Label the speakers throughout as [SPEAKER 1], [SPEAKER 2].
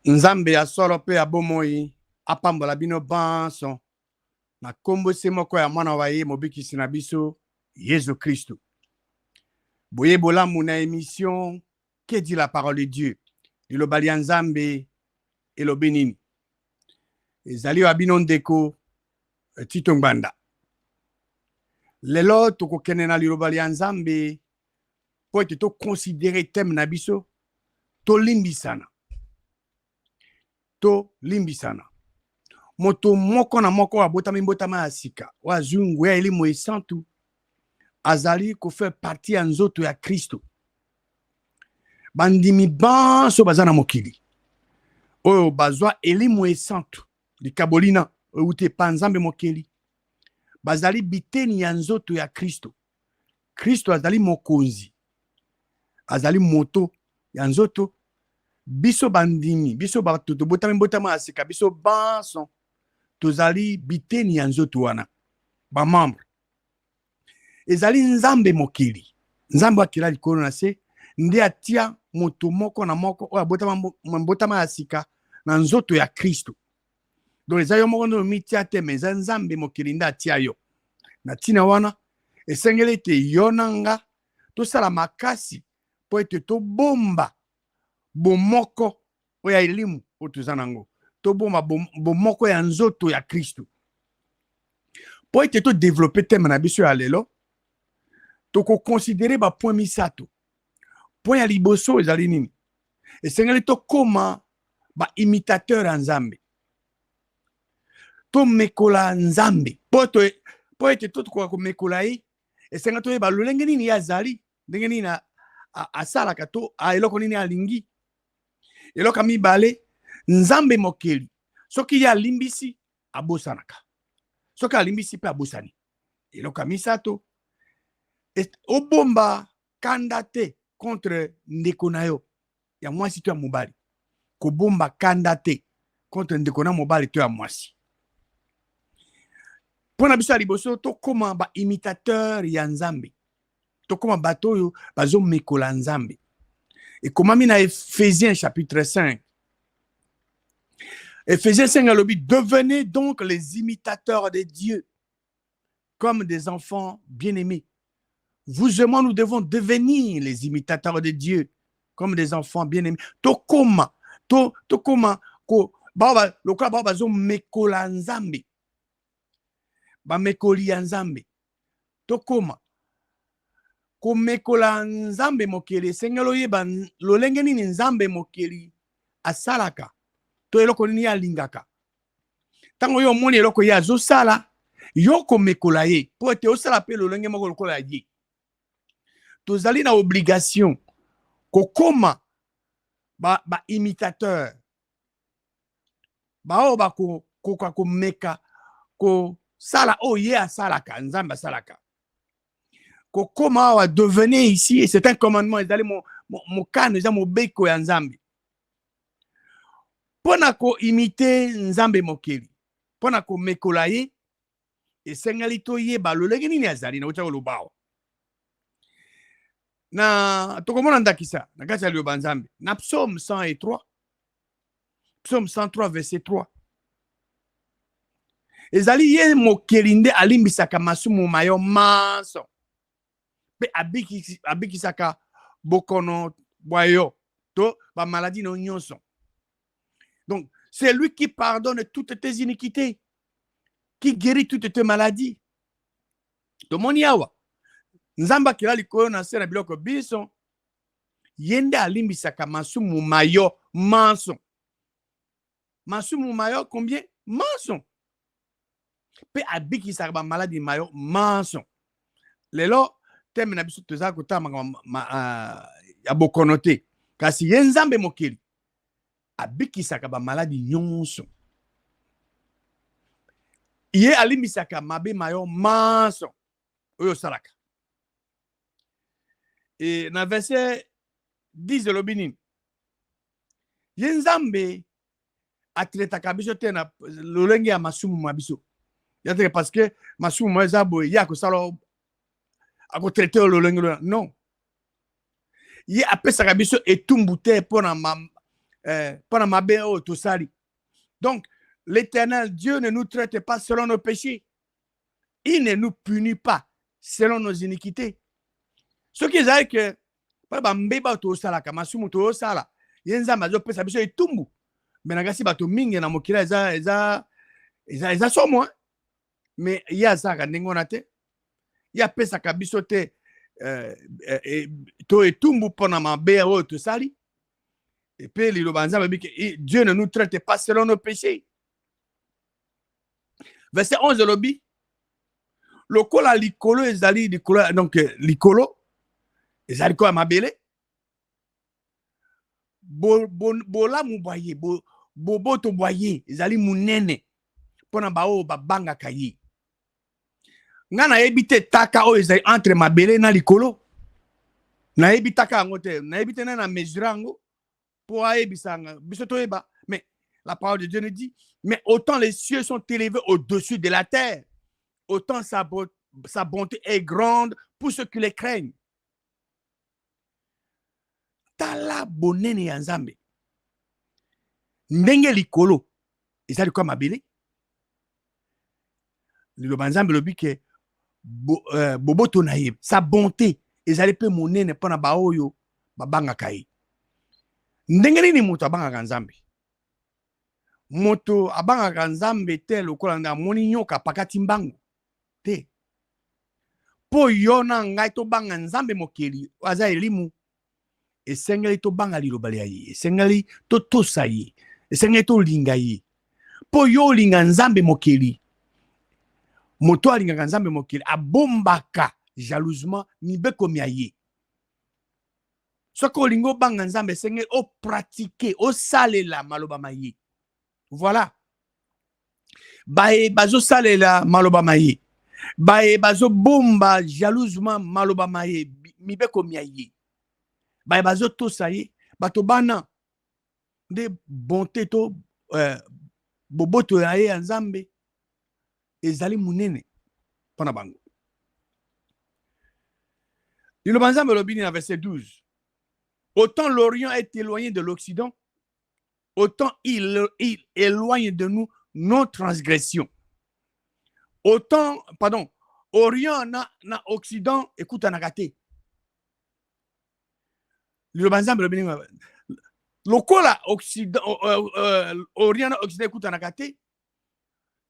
[SPEAKER 1] Nzambe asolo pe abomoi apambola bino banso na kombo se moko ya mwana wa ye mobikisi na biso Yesu Kristo. Boye bolamu na émission Que dit la parole de Dieu? Liloba lya Nzambe elobi nini? Ezali wa bino ndeko Tito Ngbanda. Lelo tokokende na liloba lya Nzambe po ete to considérer thème na biso to limbisana. To limbisana. Moto moko na moko abotami mbotama ya sika wa zungu ya elimu esantu azali ko faire partie ya nzoto ya Kristo. Bandimi banso bazana mokili oyo bazwa elimu esantu likabolina ute panzambe mokili bazali biteni ya nzoto ya Kristo. Kristo azali mokonzi, azali moto ya nzoto. Biso bandimi, biso bato tobotami mbotama ya sika, biso banso tozali biteni ya nzoto wana ba membre. Ezali nzambe mokili, nzambe akila likolo na se nde atia moto moko na moko oyo abotama mbotama ya sika na nzoto ya Kristo. Donc ezali yo moko ndo mitia te, mais eza nzambe mokili nde atia yo na tina wana. Esengeli ete yo na nga tosala makasi po ete tobomba bomoko oyo elimu oyo toza nango, tobomba bomoko ya nzoto ya Kristo po ete to développer thème na biso ya lelo. Toko considérer ba point misato. Point ya liboso ezali nini? Esengeli to koma ba imitateur ya Nzambe, to mekola Nzambe po ete to tokoka komekola ye. Esengeli to yeba lolenge nini azali, ndenge nini asalaka to eloko nini alingi. Eloka mibale, Nzambe mokeli soki ya limbisi abosanaka, soki alimbisi pe abosani. Eloka misato, obomba kanda te contre ndeko na yo ya mwasi to ya mobali. Kobomba kanda te contre ndeko na mobali to ya mwasi. Pona biso ya liboso to koma ba imitateur ya Nzambe, to koma bato oyo bazo mekola Nzambe. Et comment dans Ephésiens chapitre 5. Ephésiens 5 alobi, devenez donc les imitateurs de Dieu comme des enfants bien-aimés. Vous et moi, nous devons devenir les imitateurs de Dieu comme des enfants bien-aimés. To koma ko baba loka baba zo mekola Nzambe. Ba mekoli ya Nzambe. To koma ko mekola Nzambe mokeli. Sengelo yeba lolenge nini Nzambe mokeli asalaka to eloko nini alingaka. Tango yo moni eloko ya zo sala yo ko mekola ye po ete osala pe lolenge moko lokola ye. Tozali na obligation ko koma ba imitateur ba o ba ko meka ko sala o ye asalaka Nzambe asalaka. Comment on va devenir ici, et c'est un commandement, ezali mon kano, ezali mon beko ya Nzambe. Pona ko imiter Nzambe mokeli, pona ko mekola ye, esengeli to ye ba lolenge nini azali na utako lobao. Na tokomona ndakisa, na kati ya liloba Nzambe, na Psaume 103, Psaume 103 verset 3. Ezali ye mokeli nde alimbisaka masumu mayo manso. Pe abikisaka bokono boyo to ba maladie no nyonso. Donc c'est lui qui pardonne toutes tes iniquités, qui guérit toutes tes maladies. To moni awa Nzamba kila likolo na sera biloko biso yende alimbisaka masumu mayo manso. Masumu mayo combien? Manso. Pe abikisaka ba maladie mayo manso. Lelo thème na biso toza kotama ya bokono te, kasi ye Nzambe mokeli abikisaka ba maladi nyonso. Ye alimbisaka mabe mayo manso oyo salaka. Et na verset 10 elobi nini? Ye Nzambe atretaka biso te na lolenge ya masumu mabiso. Yateke parce que masumu mo eza boye ya kosala ako traiter le lolenge non. Ye apesaka biso etumbu te pona pendant ma béo tout sali. Donc, l'Éternel Dieu ne nous traite pas selon nos péchés. Il ne nous punit pas selon nos iniquités. Ce qui est que, par exemple, mbeba to sala kama sumu to sala, yenza mazo pesa biso etumbu. Menagasi bato mingi na mokila eza somo. Mais il y a ça quand on a te, il y a pesa kabiso te to etumbu pendant ma béo to sali. Et puis Dieu ne nous traite pas selon nos péchés. Verset 11 de l'obi. Lokola likolo ezali likolo donc likolo ezali ko mabele. Bola muboye bobo to boye ezali munene pona bao babanga kayi. Ngana ebite taka o ezali entre mabele na likolo. Na ebita taka ngote, na ebite na mesurango. Mais la parole de Dieu nous dit, mais autant les cieux sont élevés au-dessus de la terre, autant sa bonté est grande pour ceux qui les craignent. Tala bonene ya Nzambe. Ndenge likolo. Ezali kwa mabele. Liloba Nzambe lobi ke boboto na ye. Sa bonté ezali pe monene pona baoyo babanga kai. Ndenge nini moto abangaka Nzambe? Moto abangaka Nzambe te lokola na moni nyoka pakati mbangu te. Po yona ngai to banga Nzambe mokeli aza elimu. Esengeli to banga liloba ya ye. Esengeli to tosa ye. Esengeli to linga ye. Po yo linga Nzambe mokeli. Moto alinga Nzambe mokeli abombaka jalousement mibeko mia ye. Soko lingo banga Nzambe senge o pratiquer o salela maloba maye. Voilà. Bae bazo salela maloba maye. Bae bazo bomba jalousement maloba maye mibeko miaye. Bae bazo to saye bato bana de bonté to boboto ya ye Nzambe ezali munene pona bango. Liloba Nzambe lobini na verset 12. Autant l'Orient est éloigné de l'Occident, autant il éloigne de nous nos transgressions. Autant, pardon, Orient na Occident, écoute, en a gâté. Le lokola Occident, Orient na Occident, écoute, en a gâté.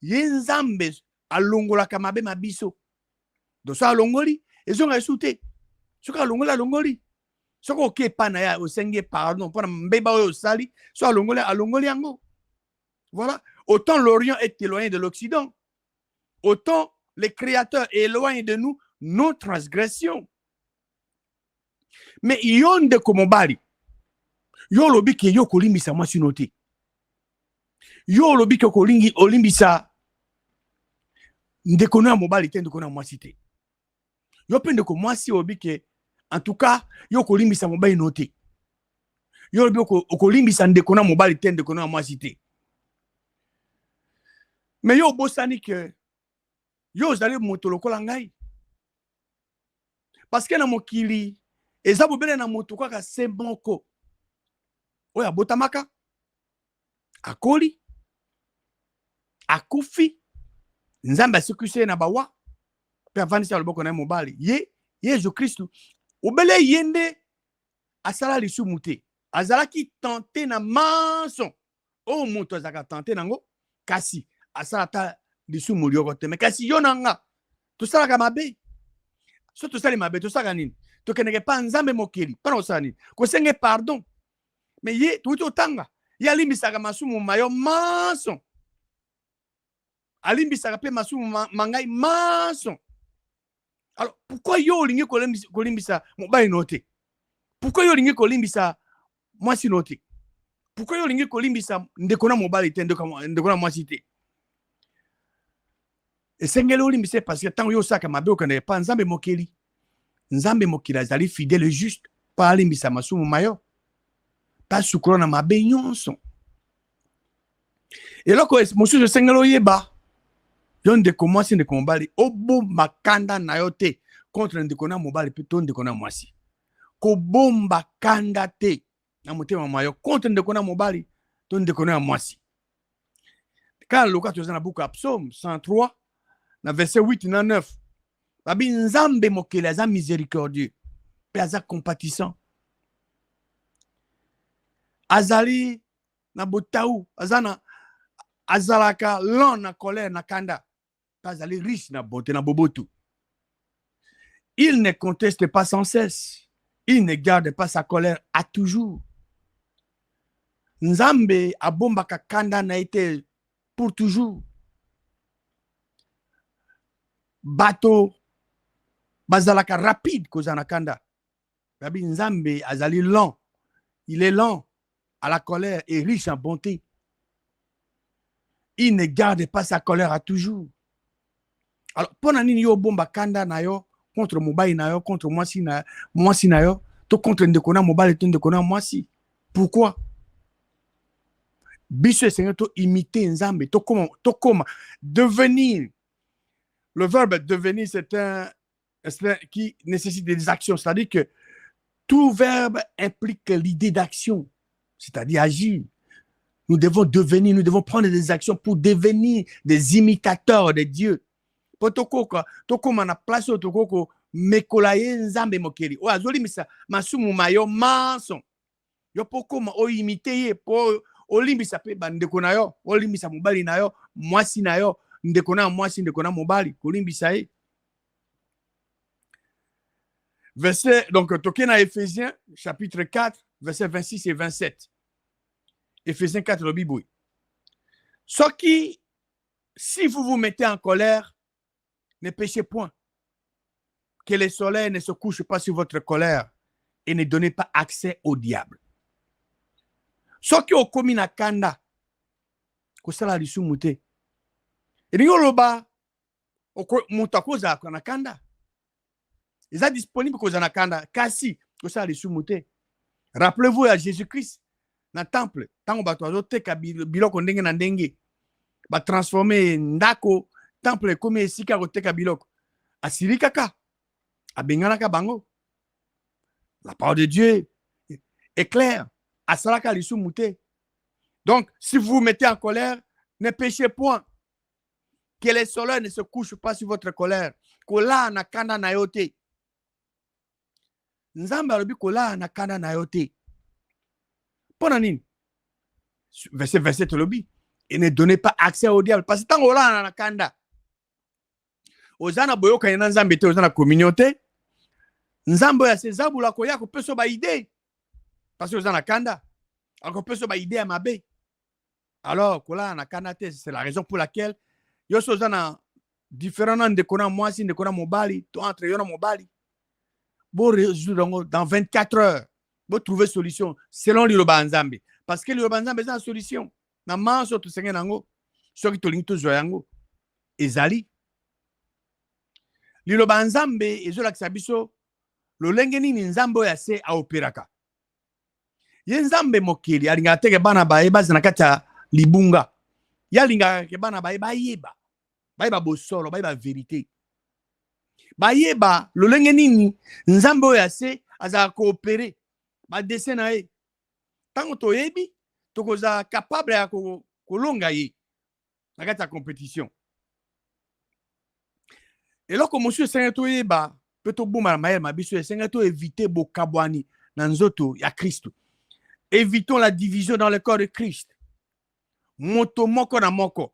[SPEAKER 1] Yenzambe alongola kamabe mabiso. Donc ça alongoli, ils ont resouté. Ce qu'a alongoli. Ce qu'on est pas na au senge pardon pour mbeba au sali soit alongoli ango. Voilà, autant l'Orient est éloigné de l'Occident, autant les créateurs éloignent de nous nos transgressions. Mais yon de komobali yo lobi ke yo kolimbisa mwasi noté. Yo lobi ke kolingi olimbisa ndeko na mobali te ndeko na mwasi te. Yo pende ko mwasi obi ke en tout cas, yo kolimbisa mobali noté. Yo lobi kolimbisa ndeko na mobali te ndeko na mwasi te. Mais yo bosani que yo zali moto lokola ngai. Parce que na mokili eza bobele na moto kaka semboko. Oya botamaka akoli akufi Nzambe asikuse na bawa pe avanisa loboko na mobali ye Yesu Kristo obele yende asala lisumu te azalaki tenté na manson o moto azaka tenté nango kasi asala ta lisumu lioko te mais kasi yo nanga tosalaka mabe so tosali mabe tosaka nini tokeneke pa Nzambe mokeli pana osala nini kosenge pardon mais ye tuuti otanga ye alimbisaka masumu mayo manson alimbisaka pe masumu mangai manson. Alors, pourquoi yo lingi kolimbisa mobali noté? Pourquoi yo lingi kolimbisa mwasi noté? Pourquoi yo lingi kolimbisa ndeko na mobali te ndeko na mwasi te? Esengeli olimbise parce que tant yo saka mabe okane pa Nzambe mokeli. Nzambe mokili azali fidèle et juste pa alimbisa masumu mayo. Pa sukolo na mabe nyonso. Et là ko mosusu esengeli oyeba yon ndeko mwasi ndeko mobali obo makanda na yo te contre ndeko na mobali pe to ndeko na mwasi ko bomba kanda te na motema mayo contre ndeko na mobali to ndeko na mwasi. Quand le cas tu na buku Psaume 103 na verset 8 na 9 babi nzambe mokele aza miséricordieux pe aza compatissant azali na botau azana azalaka lent na colère na kanda azali riche na bonté na bobotu. Il ne conteste pas sans cesse, il ne garde pas sa colère à toujours. Nzambe abombaka kanda na été pour toujours. Bato bazalaka rapide kozana kanda. Babi nzambe azali lent. Il est lent à la colère et riche en bonté. Il ne garde pas sa colère à toujours. Alors, pona nini yo bomba kanda na yo contre mobile na yo, contre mwasi na yo, to contre ndeko na mobile to ndeko na mwasi. Pourquoi? Biso Seigneur to imiter nzambe, to comment devenir. Le verbe devenir, c'est un qui nécessite des actions. C'est-à-dire que tout verbe implique l'idée d'action, c'est-à-dire agir. Nous devons devenir, nous devons prendre des actions pour devenir des imitateurs de Dieu. Po toko mana place toko mekolaye nzambe mokeli. O azoli misa masumu mayo manson. Yo poko ma o imite ye po olimbisa pe bandeko na yo, olimbisa mobali na yo, mwasi na yo, ndeko na mwasi ndeko na mobali, kolimbisa ye. Verset donc tokena Éphésiens chapitre 4 verset 26 et 27. Éphésiens 4 le Bible. Ce qui si vous vous mettez en colère, ne péchez point. Que le soleil ne se couche pas sur votre colère et ne donnez pas accès au diable. Ce qui est commis na kanda, que ça la lisumu te. Et yoloba, mutakoza na kanda. Ils sont disponibles que na kanda, kasi que ça la lisumu te. Rappelez-vous à Jésus-Christ, dans le temple, tant que vous teka biloko ndenge na ndenge, ba transformer ndako temple comme esika koteka biloko asili kaka abenganaka bango. La parole de Dieu est claire. Asalaka lisumu te. Donc si vous vous mettez en colère, ne péchez point. Que le soleil ne se couche pas sur votre colère. Kola na kanda na yote. Nzambe alobi kola na kanda na yote. Pona nini? Verset 27 lobi. Et ne donnez pas accès au diable. Parce que tant kola na kanda. Ozana boyoka na nzambe te, ozana communauté. Nzambe ya sezabula koya ko peso ba idée. Parce que ozana kanda. Ako peso ba idée à mabe. Alors kola na kanda te, c'est la raison pour laquelle yo ozana différents de kona mwasi de kona mobali, to entre yo na mobali. Bo résoudre dans 24 heures. Bo trouver solution selon liloba nzambe. Parce que liloba nzambe c'est la solution. Na manso to senga nango. Soki to lingi to zoyango. Ezali liloba nzambe ezolakisa biso lolenge nini nzambe oyo ase aoperaka. Ye nzambe mokeli alingaka teke bana bayeba na kati ya libunga. Ye alingaka ke bana bayeba bayeba bosolo, bayeba vérité. Bayeba lolenge nini nzambe oyo ase azala koopere ba dessin na ye. Tango toyebi tokoza capable ya kolonga ye na kati ya compétition. Et là, comme monsieur Seigneur ba peut-être bouma maël ma biso Seigneur éviter bokabwani na nzoto ya Christ. Évitons la division dans le corps de Christ. Moto moko na moko.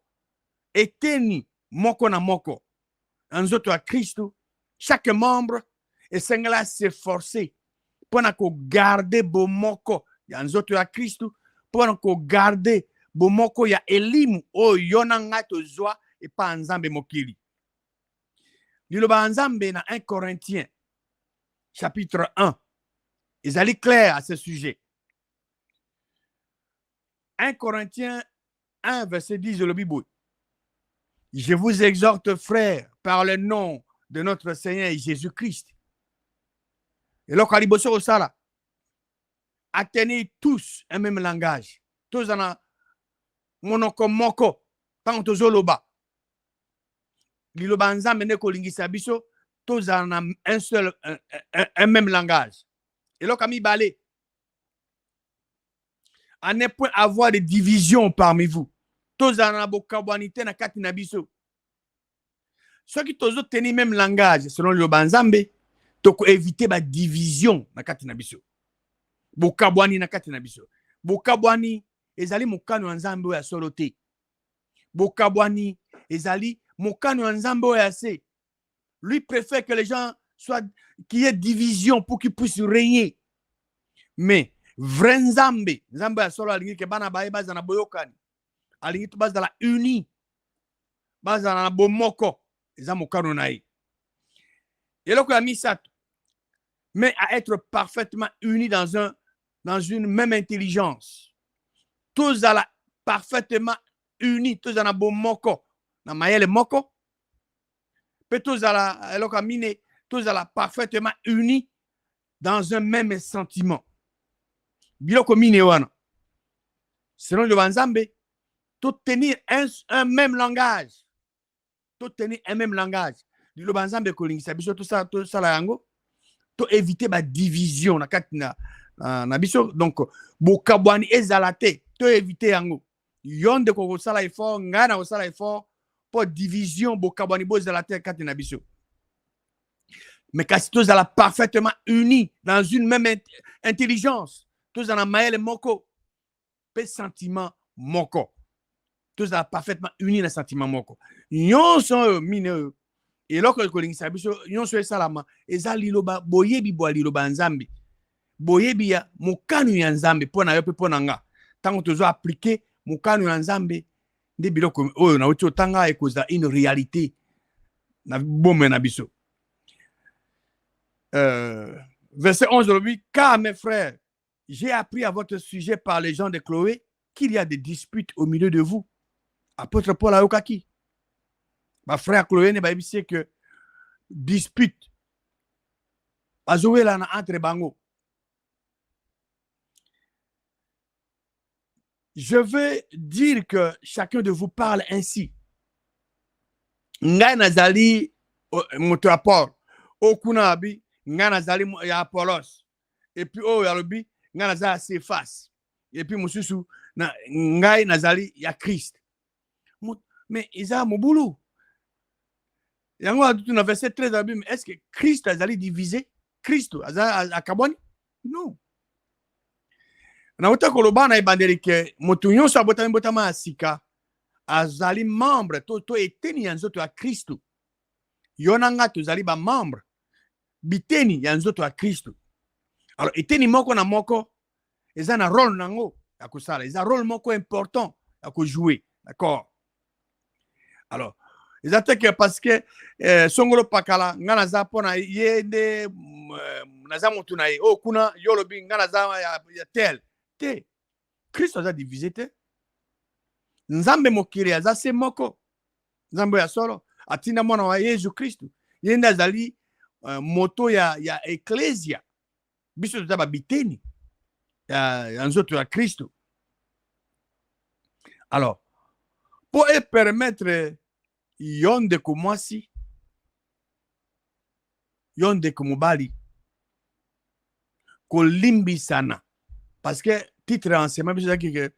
[SPEAKER 1] Eteni moko na moko. Nzoto ya Christ, chaque membre et Seigneur s'efforcer pour ko garder bo moko ya nzoto ya Christ, pour ko garder bo moko ya elimu o yona ngato zwa et pas nzambe mokili. Liloba nzambe na 1 Corinthiens chapitre 1. Ils allaient clair à ce sujet. 1 Corinthiens 1 verset 10 de la Bible. Je vous exhorte, frères, par le nom de notre Seigneur Jésus-Christ. Et là, Kaliboso Osala, atteignez tous un même langage. Tous en a monoko moko, tant que zoloba. Liloba nzambe ne kolingisa biso, tous en a un même langage. Et là, Kami Balé, à ne point avoir de division parmi vous. Tous en bokabwanité na kati na biso. Ceux qui tous tenir même langage selon le banzambe, toko éviter ba division na kati na biso. Bokabwani na kati na biso. Bokabwani ezali mokano ya nzambe ya solo te. Bokabwani ezali mokano ya nzambe ya se. Lui préfère que les gens soient, qu'il y ait division pour qu'ils puissent régner. Mais vrai nzambe, nzambe ya solo alingi ke bana baye baza na boyokani. Alingi to baza la uni. Baza na bomoko. Eza mokano na ye. Eloko ya misato. Mais à être parfaitement unis dans une même intelligence. Tous à la parfaitement unis, tous à la bomoko. Na mayele moko. Tous à la eloko mine, tous à la parfaitement unis dans un même sentiment. Biloko mine wana. Selon le Banzambe, tout tenir un même langage. Tout tenir un même langage. Le Banzambe kolingisa biso tout ça la yango. Tout éviter la division na kati na biso. Donc bokabwani ezalate, tout éviter yango. Yonde ko sala effort, ngana ko sala effort pour division bokabwani bo ezalate kati na biso. Mais kasi tous à la parfaitement unis dans une même intelligence. Tous à la maële moko. Pe sentiment moko. Tous à la parfaitement unis dans le sentiment moko. Yon sont mine. Et là, quand on ça biso, yon sont salama. Ezali loba boyebi bo liloba nzambi. Boyebi ya mokanu ya nzambi pona yo pe pona nga. Tango tozo appliquer mokanu ya nzambi nde biloko oyo na uti otanga ekoza une réalité na bombe na biso. Verset 11 de lui, car mes frères, j'ai appris à votre sujet par les gens de Chloé qu'il y a des disputes au milieu de vous. Apôtre Paul a okaki. Ma frère Chloé ne ba bisi que dispute azowe la na entre bango. Je veux dire que chacun de vous parle ainsi. Ngai nazali moto Paul. Okuna abi ngai nazali ya Apollos. Et puis oh yalobi ngai nazali Cephas. Et puis mususu na ngai nazali ya Christ. Mais isa mobulu. Yango a tout dans verset 13 est-ce que Christ azali divisé? Christ azali akaboni? Non. Na uta koloba na ibandeli ke moto nyonso abotami botama asika azali membre to eteni ya nzoto ya Kristo. Yonanga tozali ba membre biteni ya nzoto ya Kristo. Alors eteni moko na moko eza na rôle nango ya kosala, eza rôle moko important ya ko jouer, d'accord? Alors ezateke parce que songolo pakala ngana za pona yende naza mutu na ye o kuna yolobi ngana za ya tel te Christ aza divisé te nzambe mokili aza se moko nzambe ya solo atinda mwana wa Yesu Kristo yende azali moto ya ecclesia biso tozaba biteni ya nzoto ya Kristo. Alors pour permettre yonde kumwasi yonde kumubali kolimbisana parce que titre enseignement biso que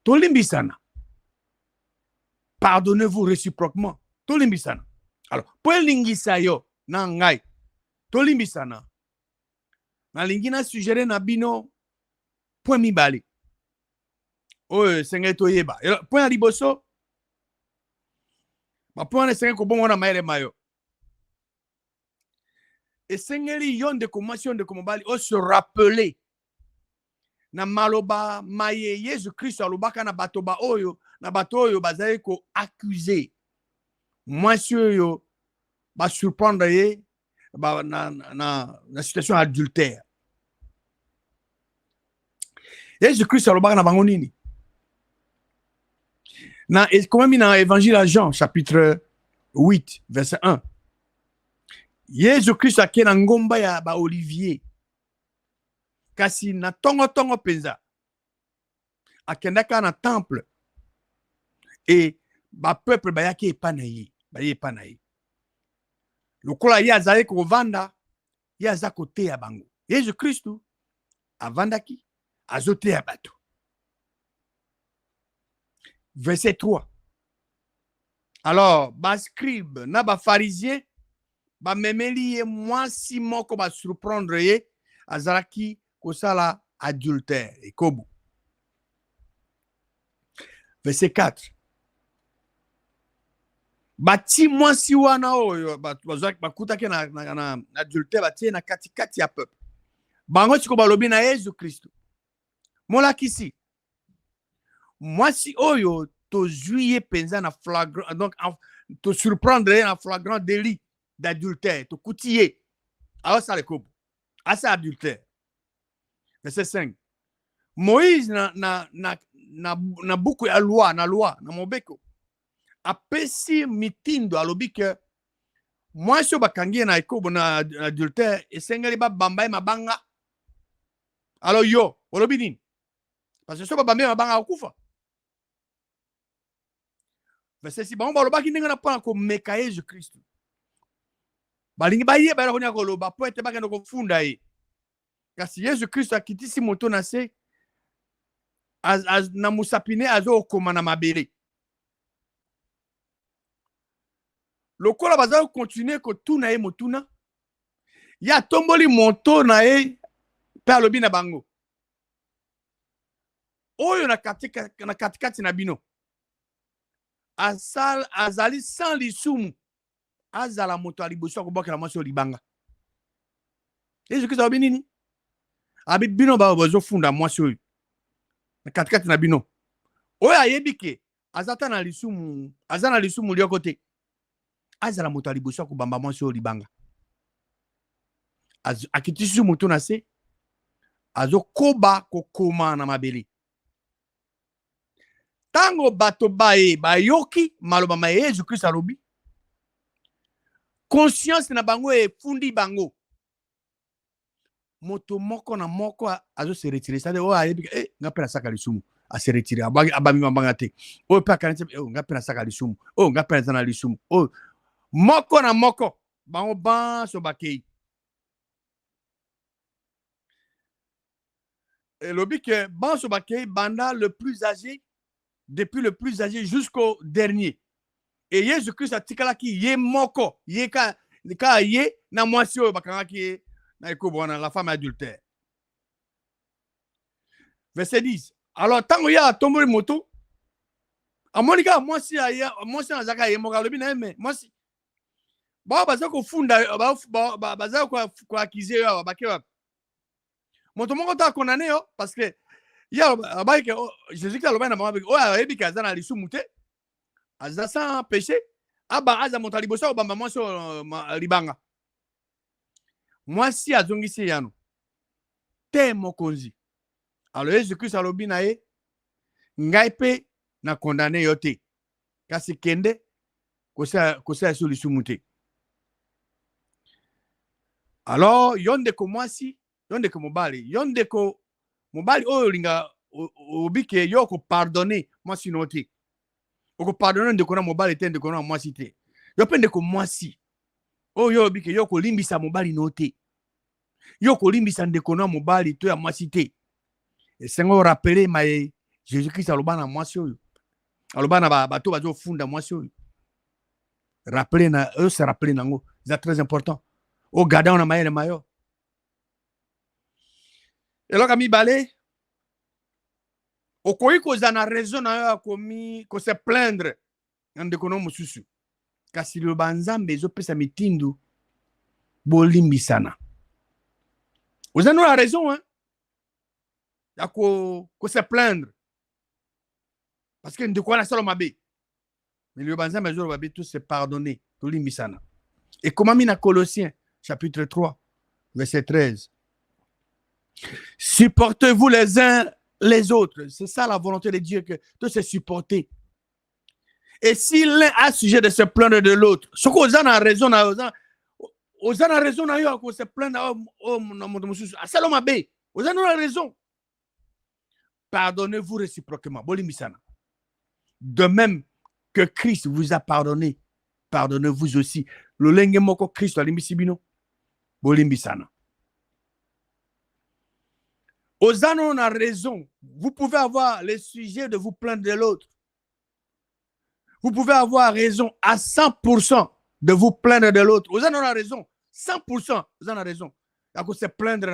[SPEAKER 1] tolimbisana pardonnez-vous réciproquement tolimbisana. Alors pour lingisa yo na ngai tolimbisana na lingina suggérer na bino point mibali oyo senge toyeba point ya liboso ma point na senge ko bongo na maele mayo esengeli yonde komasi yonde komobali o se rappeler na maloba maye Yesu Kristo alobaka na bato ba oyo na bato oyo bazali ko accuser mwasi oyo ba surprendre ye ba na situation adultère. Yesu Kristo alobaka na bango nini na comme dans l'évangile à Jean chapitre 8 verset 1. Yesu Kristo akena ngomba ya ba Olivier kasi na tongo penza akendaka na temple et ba peuple ba yaki epanaye ba epanaye lokola ye azali ko vanda ye aza kote ya bango. Yesu Kristo avandaki azote ya bato. Verset 3. Alors, bas scribe na ba pharisien ba memeli ye mwasi moko ba surprendre ye azalaki kosala adultère ekobo. Verset 4. Bati mwasi wana oyo bazwaki bakutaki na adultère batie na katikati ya peuple. Bango siko balobi na Yesu Kristo. Molakisi. Mwasi oyo tozwi ye penza na flagrant, donc to surprendre na flagrant délit d'adultère, to kutie. Alors ça le kobo. Asa adultère. Verset 5. Moïse na buku ya loi, na mobeko. Apesi mitindo alobi ke mwasi bakangi na ekobo na adultère esengeli ba bamba mabanga. Alors yo, olobi nini? Parce que so ba bamba mabanga okufa. Verset 6. Bango balobaki ndenge na pona ko meka Yesu Kristo. Balingi baye ba konya koloba po ete bakendo kofunda ye. Kasi Yesu Kristo akitisi moto na se na musapine azo okoma na mabele. Lokola bazali continuer ko tuna ye motuna. Ya tomboli moto na ye pe alobi na bango. Oyo na katikati na bino. Azali sans lisumu. Azala moto aliboso akobokela mwasi libanga. Yesu Kristo alobi nini? Abi bino ba bozo funda mwasi oyo. Na katikati na bino. Oyo ayebike azata na lisumu, azana lisumu lioko te. Azala moto aliboso akobamba mwasi oyo libanga. Akitisi moto na se azo koba kokoma na mabele. Tango bato bae bayoki maloba ma Yesu Kristo alobi. Conscience na bango efundi bango. Moto moko na moko azo se retirer. Ça de o ayebi ngapela saka lisumu a se retirer abami mabanga te. O pa kanete ngapela saka lisumu. O ngapela zana lisumu. O moko na moko bango ban so bakei. Et lobi que ban so bakei banda le plus âgé depuis le plus âgé jusqu'au dernier. Et Jésus Christ a tikalaki ye moko, ye ka ye na mwasi oyo bakangaki na ekobo na la femme adultère. Verset 10. Alors tango ya tomboli moto, amonika mwasi na zaka ye moka lobi na eme, mwasi. Ba baza ko funda baza ko accuser yo baké wa. Moto moko ta condamné yo parce que ya ba ke Jésus Christ lobi na mama o ayebi ka zana lisumu te. Aza sans péché, aba aza monta liboso obamba mwasi libanga. Mwasi azongisi yano. Te mokonzi. Alors Jésus Christ alobi na ye, ngai pe na condamné yo te. Kasi kende kosa sur lisumu te. Alors yonde ko mwasi, yonde ko mobali, yonde ko mobali oyo linga obike yo ko pardonner mwasi no te. Oko pardonner ndeko na mobali te ndeko na mwasi te. Yo pe ndeko mwasi. Oh yo bike yo ko limbisa mobali no te. Yo ko limbisa ndeko na mobali to ya mwasi te. Et sengo rappeler mais Jésus Christ aloba na mwasi oyo. Aloba na bato bazo funda mwasi oyo. Rappeler na eux se rappeler nango, c'est très important. O gada on a maye mayo. Et là kami balé okoyi kozana raison na yo akomi ko se plaindre ndeko no mususu. Kasi le banzambe ezopesa mitindu bolimbisana. Vous avez la raison, hein? Ya ko se plaindre. Parce que ndeko na solo mabe. Mais le banzambe ezopesa tout se pardonner, bolimbisana. Et comment mina Colossiens chapitre 3 verset 13. Supportez-vous les uns les autres. C'est ça la volonté de Dieu, que de se supporter. Et si l'un a sujet de se plaindre de l'autre, ce qu'on a raison, on a raison, on se plaindre, c'est l'homme abbé. On a raison. Pardonnez-vous réciproquement. De même que Christ vous a pardonné, pardonnez-vous aussi. Le lenge moko Christ alimisibino. Bolimbisana. Ozana, on a raison. Vous pouvez avoir le sujet de vous plaindre de l'autre. Vous pouvez avoir raison à 100% de vous plaindre de l'autre. Ozana, on a raison. 100%. Ozana a raison. À cause de se plaindre,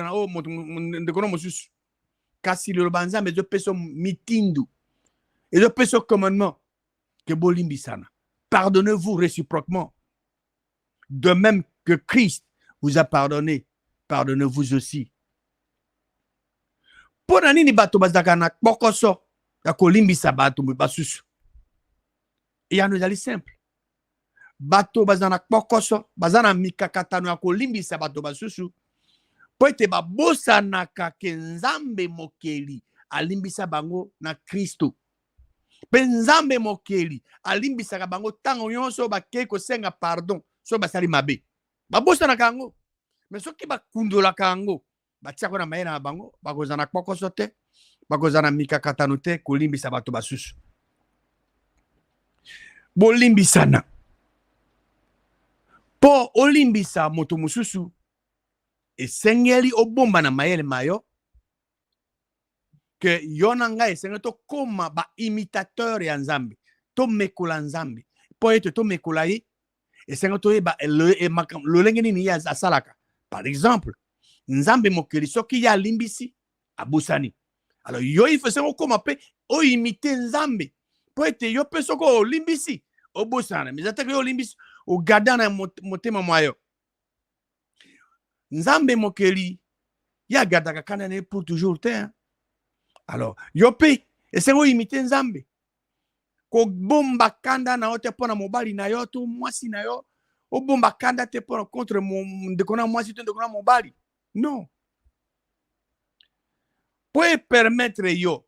[SPEAKER 1] kasi le banza, mais je peux son meeting. Et je peux son commandement. Que bolimbi sana. Pardonnez-vous réciproquement. De même que Christ vous a pardonné, pardonnez-vous aussi. Pour nini bato bazakana bokoso ya kolimbisa bato basusu. Et ya nous allons simple. Bato bazana bokoso, bazana mikakatano ya kolimbisa bato basusu. Po ete babosana ka Nzambe mokeli alimbisa bango na Kristo. Pe Nzambe mokeli alimbisa bango tango nyonso bakei kosenga pardon so basali mabe. Babosana kango. Mais soki bakundola kango batiako na mayena na bango bakozana kpokoso te bakozana mikakatano te kolimbisa bato basusu. Bolimbisana po olimbisa moto mususu esengeli obomba na mayele mayo que yo na ngai esengeli tokoma ba imitateur ya Nzambe to mekola Nzambe po ete to mekola ye esengeli toyeba lolenge nini ya asalaka. Par exemple, Nzambe mokeli soki ya limbisi abusani. Alors yo il faut okoma pe o imiter Nzambe po ete yo pe soko limbisi obusana. Mais ataka yo limbisi o garder na motema mwayo. Nzambe mokeli ya gardaka kanane pour toujours te. Alors yo pe esengo imiter Nzambe ko bomba kanda na ote pona mobali na yo to mwasi na yo o bomba kanda te pona contre ndekona mwasi to ndekona mobali. Non. Peut permettre yo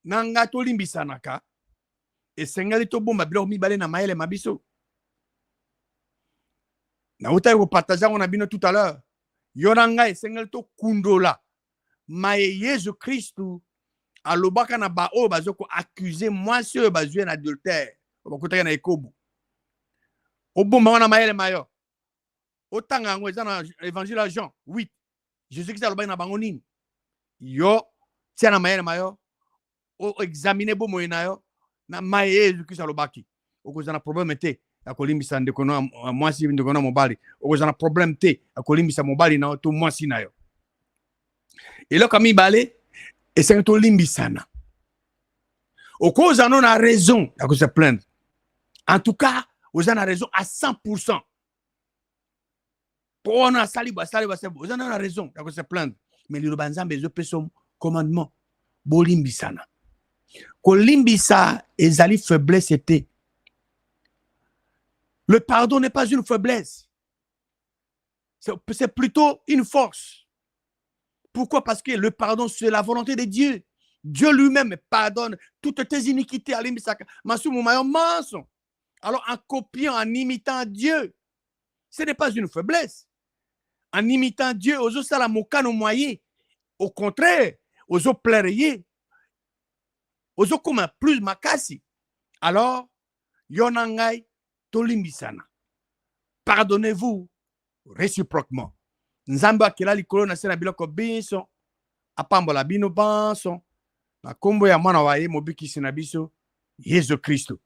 [SPEAKER 1] nanga to limbisanaka esengali to bomba bilo mibale na mayele mabiso. Na uta ko partager on a bino tout à l'heure. Yo nanga esengali to kundola maye Yesu Kristu alobaka na ba o bazoko accuser mwasi o bazue na adultère. Bakutaka na ekobu. Obomba wana mayele mayo. Otanga ngo ezana évangile à Jean 8. Jésus Christ alobaka na bango nini? Yo tia na mayele mayo o examiner bo moyena yo na maye Yesu Christ alobaki. Okozana problème te akolimbisa ndeko na mwasi ndeko na mobali. Okozana problème te akolimbisa mobali na to mwasi na yo. Et là kami balé et c'est to limbisana. Okozana na raison à se plaindre. En tout cas, vous avez raison à 100%. Pour on a sali, vous avez raison à se plaindre. Mais le banzambe je peux son commandement. Bolimbisana. Kolimbisa ezali faiblesse était. Le pardon n'est pas une faiblesse. C'est plutôt une force. Pourquoi? Parce que le pardon, c'est la volonté de Dieu. Dieu lui-même pardonne toutes tes iniquités. Alors, en copiant, en imitant Dieu, ce n'est pas une faiblesse. En imitant Dieu, aux autres, au contraire, aux autres plairiers, aux autres comme plus makasi. Alors, yonangai tolimbisana. Pardonnez-vous réciproquement. Nzamba kila likolo na sena biloko biso, apambola bino banso, na kombo ya mwana wa ye mobikisi na biso, Yesu Kristo.